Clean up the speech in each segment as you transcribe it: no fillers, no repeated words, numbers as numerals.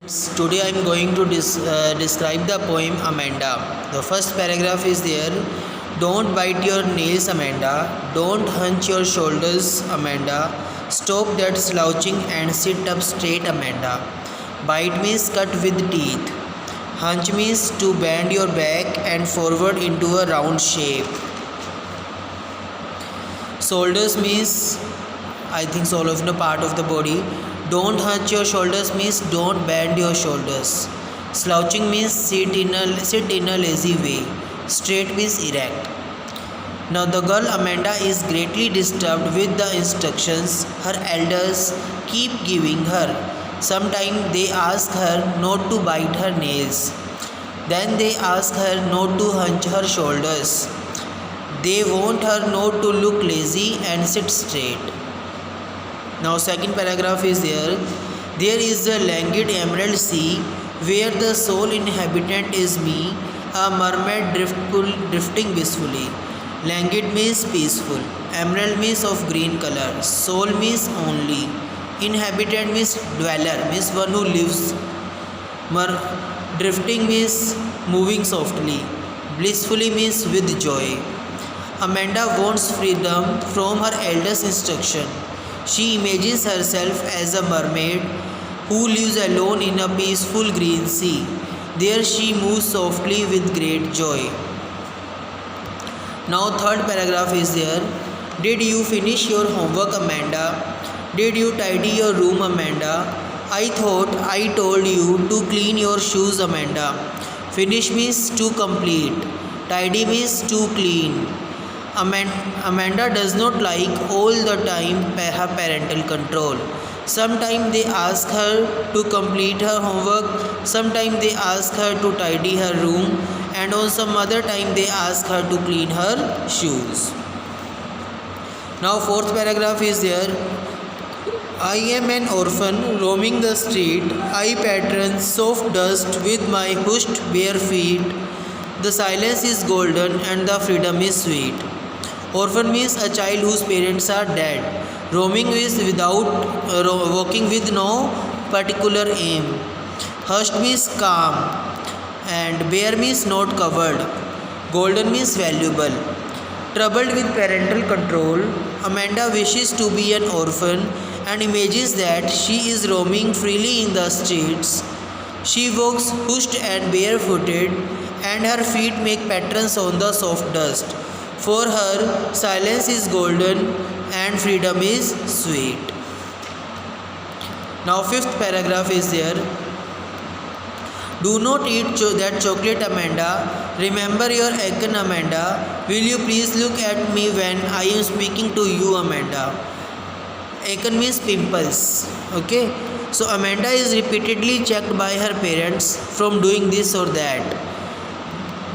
Today I am going to describe the poem Amanda. The first paragraph is there. Don't bite your nails, Amanda. Don't hunch your shoulders, Amanda. Stop that slouching and sit up straight, Amanda. Bite means cut with teeth. Hunch means to bend your back and forward into a round shape. Shoulders means, I think, all of the part of the body. Don't hunch your shoulders means don't bend your shoulders. Slouching means sit in a lazy way. Straight means erect. Now the girl Amanda is greatly disturbed with the instructions her elders keep giving her. Sometimes they ask her not to bite her nails. Then they ask her not to hunch her shoulders. They want her not to look lazy and sit straight. Now second paragraph is there. There is a languid emerald sea where the sole inhabitant is me, a mermaid drifting blissfully. Languid means peaceful. Emerald means of green color. Soul means only. Inhabitant means dweller, means one who lives. Drifting means moving softly. Blissfully means with joy. Amanda wants freedom from her elders' instruction. She imagines herself as a mermaid who lives alone in a peaceful green sea. There she moves softly with great joy. Now third paragraph is there. Did you finish your homework, Amanda? Did you tidy your room, Amanda? I thought I told you to clean your shoes, Amanda. Finish means to complete. Tidy means to clean. Amanda does not like all the time her parental control. Sometimes they ask her to complete her homework, sometimes they ask her to tidy her room, and on some other time they ask her to clean her shoes. Now fourth paragraph is there. I am an orphan roaming the street. I pattern soft dust with my hushed bare feet. The silence is golden and the freedom is sweet. Orphan means a child whose parents are dead. Roaming is walking with no particular aim. Hushed means calm, and bare means not covered. Golden means valuable. Troubled with parental control, Amanda wishes to be an orphan and imagines that she is roaming freely in the streets. She walks hushed and barefooted, and her feet make patterns on the soft dust. For her, silence is golden and freedom is sweet. Now fifth paragraph is there. Do not eat that chocolate, Amanda. Remember your Aiken, Amanda. Will you please look at me when I am speaking to you, Amanda? Aiken means pimples. Okay. So Amanda is repeatedly checked by her parents from doing this or that.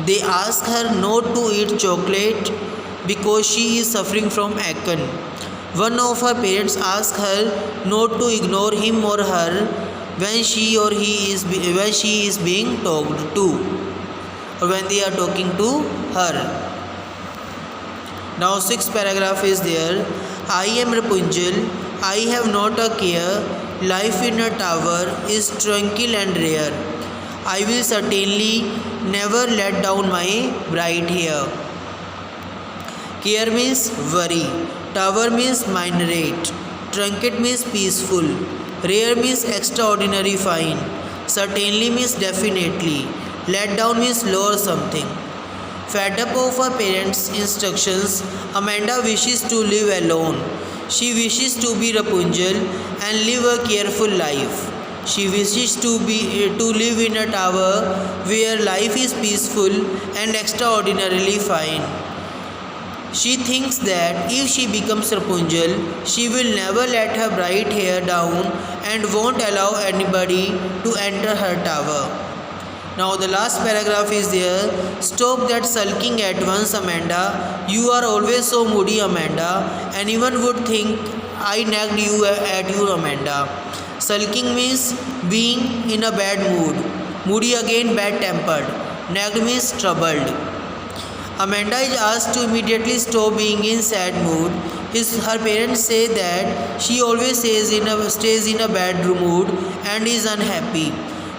They ask her not to eat chocolate because she is suffering from acne. One of her parents asks her not to ignore him or her when she is being talked to, or when they are talking to her. Now sixth paragraph is there. I am Rapunzel. I have not a care. Life in a tower is tranquil and rare. I will certainly never let down my bright hair. Care means worry. Tower means minaret. Truncate means peaceful. Rare means extraordinary fine. Certainly means definitely. Let down means lower something. Fed up of her parents' instructions, Amanda wishes to live alone. She wishes to be Rapunzel and live a careful life. She wishes to live in a tower where life is peaceful and extraordinarily fine. She thinks that if she becomes Rapunzel, she will never let her bright hair down and won't allow anybody to enter her tower. Now the last paragraph is there. Stop that sulking at once, Amanda. You are always so moody, Amanda. Anyone would think I nagged you at you, Amanda. Sulking means being in a bad mood. Moody again bad tempered. Nagged means troubled. Amanda is asked to immediately stop being in sad mood. Her parents say that she always stays in a bad mood and is unhappy.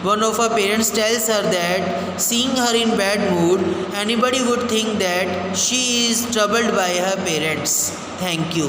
One of her parents tells her that seeing her in bad mood, anybody would think that she is troubled by her parents. Thank you.